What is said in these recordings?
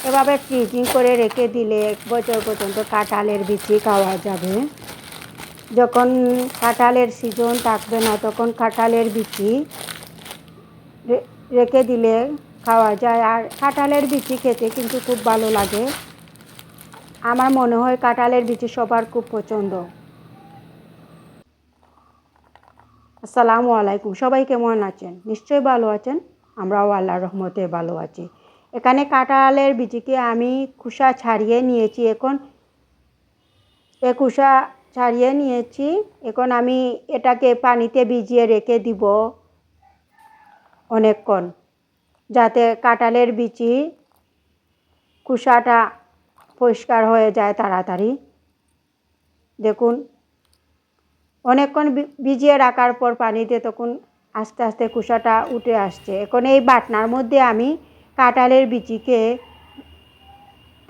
এভাবে ফ্রিজিং করে রেখে দিলে 1 বছর পর্যন্ত কাঁঠালের বিচি খাওয়া যাবে। যখন কাঁঠালের সিজন থাকবে না তখন কাঁঠালের বিচি রেখে দিলে খাওয়া যায়। আর কাঁঠালের বিচি খেতে কিন্তু খুব ভালো লাগে। আমার মনে হয় কাঁঠালের বিচি সবার খুব পছন্দ। আসসালামু আলাইকুম, সবাই কেমন আছেন? নিশ্চয়ই ভালো আছেন। আমরাও আল্লাহর রহমতে ভালো আছি। এখানে কাঁঠালের বিচিকে আমি খোসা ছাড়িয়ে নিয়েছি। এখন খোসা ছাড়িয়ে নিয়েছি। এখন আমি এটাকে পানিতে ভিজিয়ে রেখে দিব অনেকক্ষণ, যাতে কাঁঠালের বিচি খোসাটা পরিষ্কার হয়ে যায় তাড়াতাড়ি। দেখুন, অনেকক্ষণ ভিজিয়ে রাখার পর পানিতে তখন আস্তে আস্তে খোসাটা উঠে আসছে। এখন এই বাটনার মধ্যে আমি কাঁঠালের বিচিকে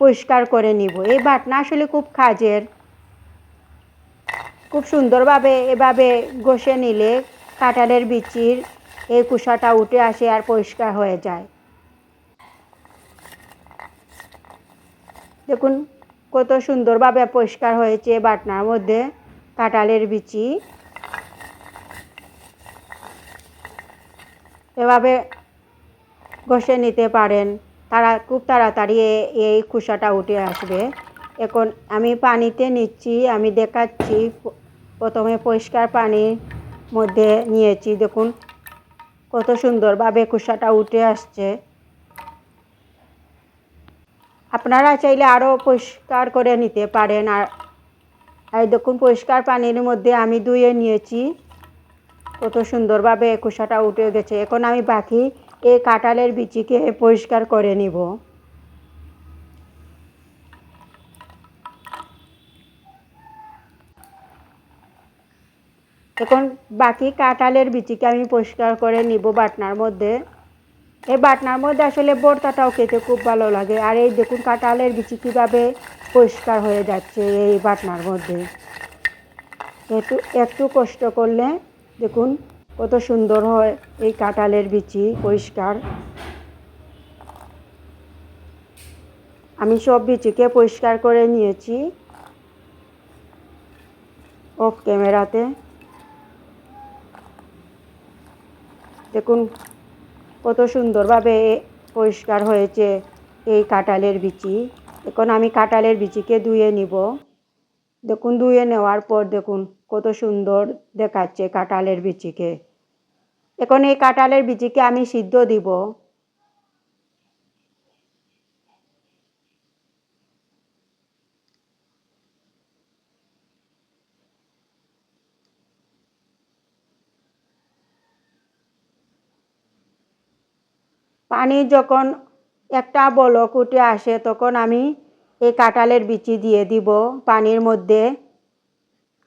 পরিষ্কার করে নিব। এই বাটনা আসলে খুব কাজের। খুব সুন্দরভাবে এভাবে ঘষে নিলে কাঁঠালের বিচির এই খোসাটা উঠে আসে আর পরিষ্কার হয়ে যায়। দেখুন কত সুন্দরভাবে পরিষ্কার হয়েছে বাটনার মধ্যে কাঁঠালের বিচি। এভাবে ঘষে নিতে পারেন, খুব তাড়াতাড়ি এই খোসাটা উঠে আসবে। এখন আমি পানিতে নিচ্ছি, আমি দেখাচ্ছি। প্রথমে পরিষ্কার পানির মধ্যে নিয়েছি। দেখুন কত সুন্দরভাবে খোসাটা উঠে আসছে। আপনারা চাইলে আরও পরিষ্কার করে নিতে পারেন। আর দেখুন পরিষ্কার পানির মধ্যে আমি ধুয়ে নিয়েছি। কত সুন্দরভাবে খোসাটা উঠে গেছে। এখন আমি বাকি এই কাঁঠালের বিচিকে পরিষ্কার করে নিব। এখন বাকি কাঁঠালের বিচিকে আমি পরিষ্কার করে নিব বাটনার মধ্যে। এই বাটনার মধ্যে আসলে ভর্তাটাও খেতে খুব ভালো লাগে। আর এই দেখুন কাঁঠালের বিচি কীভাবে পরিষ্কার হয়ে যাচ্ছে এই বাটনার মধ্যে। একটু কষ্ট করলে দেখুন কত সুন্দর হয় এই কাঁঠালের বিচি পরিষ্কার। আমি সব বিচিকে পরিষ্কার করে নিয়েছি অফ ক্যামেরাতে। দেখুন কত সুন্দরভাবে পরিষ্কার হয়েছে এই কাঁঠালের বিচি। এখন আমি কাঁঠালের বিচিকে ধুয়ে নিব। দেখুন ধুয়ে নেওয়ার পর দেখুন কত সুন্দর দেখাচ্ছে কাঁঠালের বিচিকে। এখন এই কাঁঠালের বিচিকে আমি সিদ্ধ দিব। পানি যখন একটা বলক উঠে আসে তখন আমি এই কাঁঠালের বিচি দিয়ে দিব পানির মধ্যে।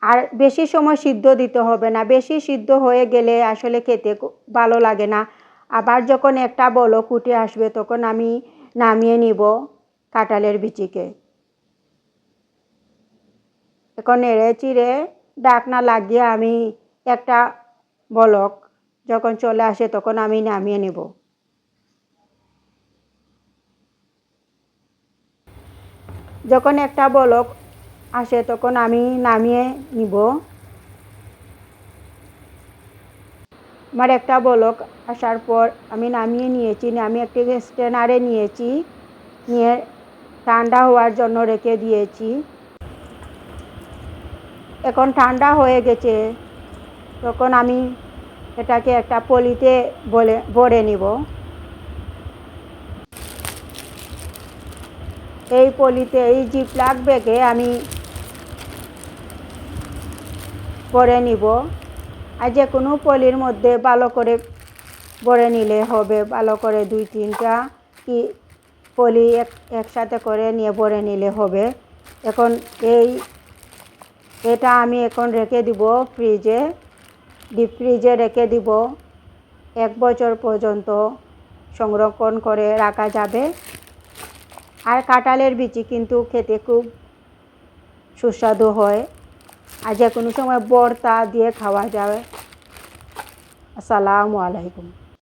আর বেশি সময় সিদ্ধ দিতে হবে না, বেশি সিদ্ধ হয়ে গেলে আসলে খেতে ভালো লাগে না। আবার যখন একটা বলক উঠে আসবে তখন আমি নামিয়ে নিব কাঁঠালের বিচিকে। এখন নেড়ে চিড়ে ঢাকনা লাগিয়ে আমি একটা বলক যখন চলে আসে তখন আমি নামিয়ে নেব। যখন একটা বলক আসে তখন আমি নামিয়ে নিব। আমার একটা বলক আসার পর আমি নামিয়ে নিয়েছি। আমি একটি স্ট্রেনারে নিয়েছি, নিয়ে ঠান্ডা হওয়ার জন্য রেখে দিয়েছি। এখন ঠান্ডা হয়ে গেছে, তখন আমি এটাকে একটা পলিতে ভরে নিব। এই পলিতে, এই জিপলক ব্যাগে আমি ভরে নিব। আর যে কোনো পলির মধ্যে ভালো করে ভরে নিলে হবে। ভালো করে 2-3টা কি পলি একসাথে করে নিয়ে ভরে নিলে হবে। এখন এটা আমি এখন রেখে দিব ফ্রিজে, ডিপ ফ্রিজে রেখে দিব। 1 বছর পর্যন্ত সংরক্ষণ করে রাখা যাবে। আর কাঁঠালের বিচি কিন্তু খেতে খুব সুস্বাদু হয়। আর যে কোনো সময় ভর্তা দিয়ে খাওয়া যাবে। আসসালামু আলাইকুম।